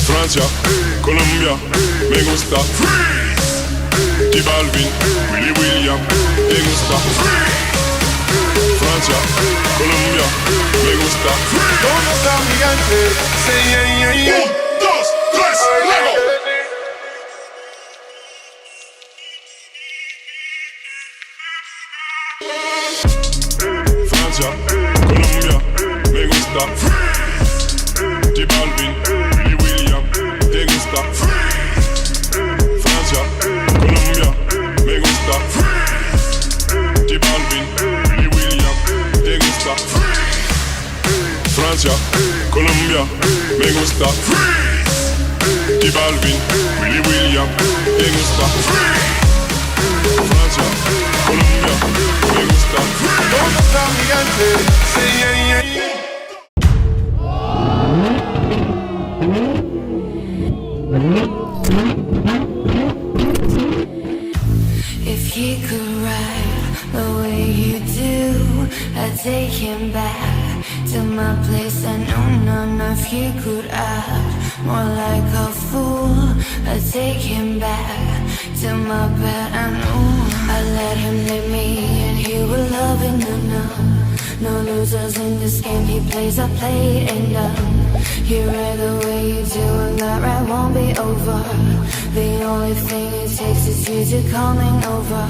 Francia, Colombia, me gusta. Freeze. Balvin, Willy William, me gusta. Freeze. Francia, Colombia, me gusta. Freeze. ¿Dónde está mi gente? Say yeah, yeah, yeah. 1, 2, 3, luego. Francia, Colombia, me gusta. Freeze. Balvin, Willy William, te gusta. Freeze. Francia, Colombia, me gusta. Freeze. Balvin, Willy William, te gusta. Freeze. Francia, Colombia, me gusta. Freeze. Balvin, Willy William, te gusta. Freeze. Francia, Colombia, me gusta. ¿Dónde está mi gente? Say yeah, yeah, yeah. If he could ride the way you do, I'd take him back to my place. I know none of you could act more like a fool. I'd take him back to my bed. I know I'd let him lead me and he will love it. No losers in this game. He plays, I play, and he read the way you do, and that ride won't be over. The only thing it takes is you to coming over.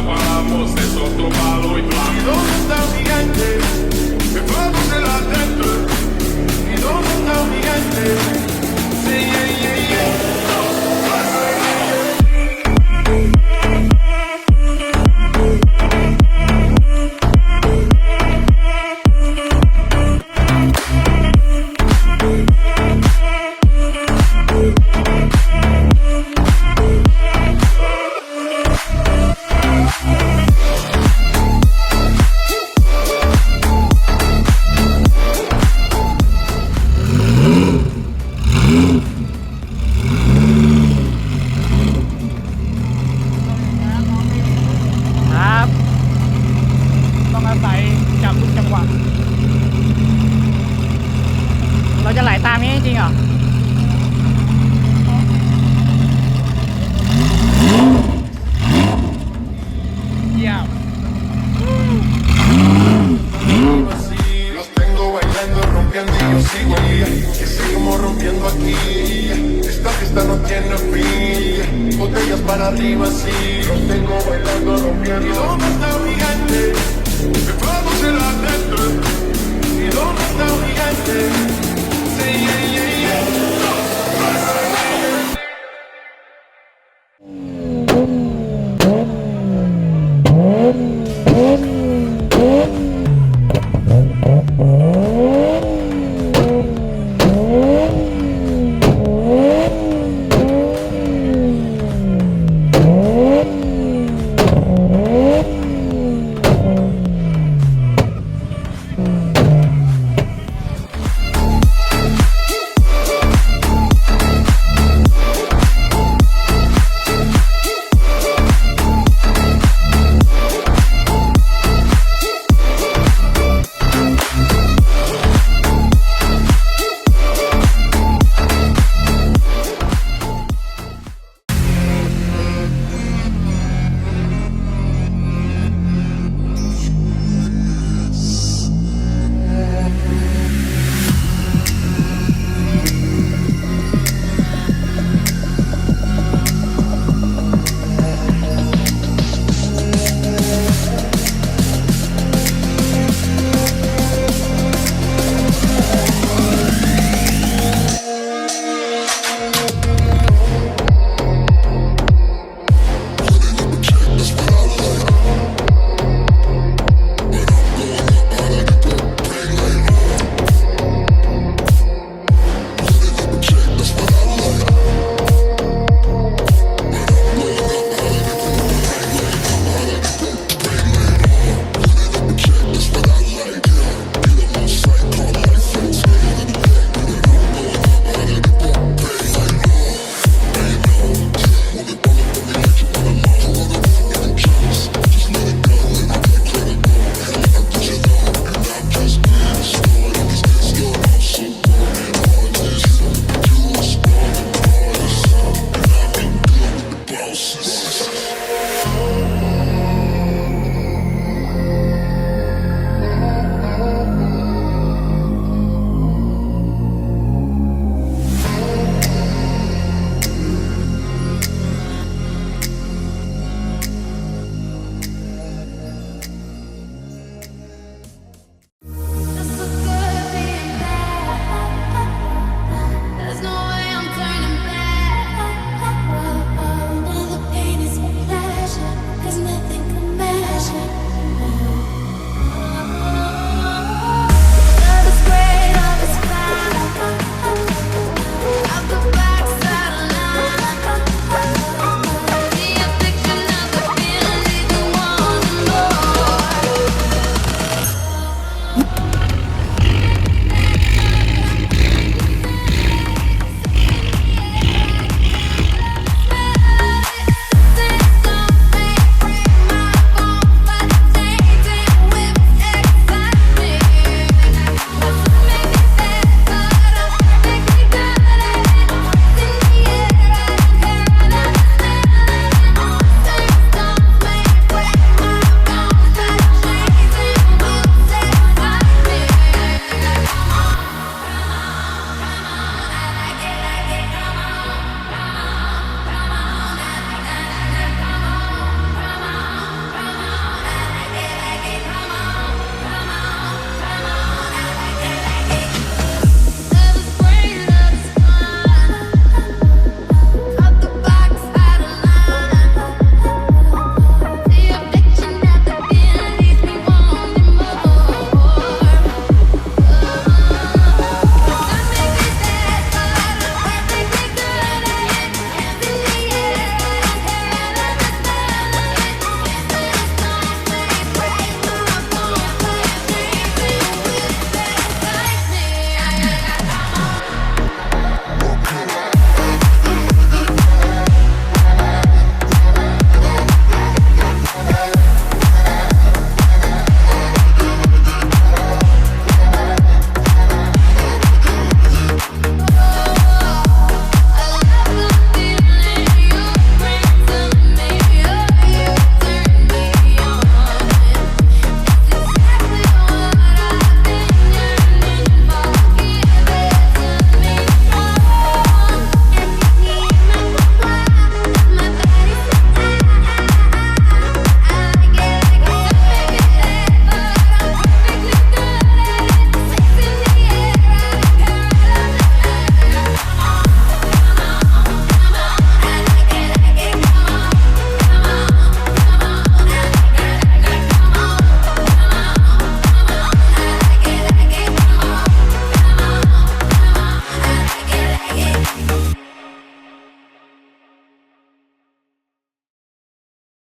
Paramos, eso tomado y blanco. ¿Dónde está mi gente? Que vamos de la gente. เหรอเยี่ยม Los tengo bailando, rompiendo y yo sigo ahí. Que seguimos rompiendo aquí. Esta fiesta no tiene fin. Botellas para arriba, sí. Los tengo bailando, rompiendo. ¿Y dónde está mi gente? Me vamos en la gente. ¿Y dónde está mi gente? Sí, yeah, yeah, yeah.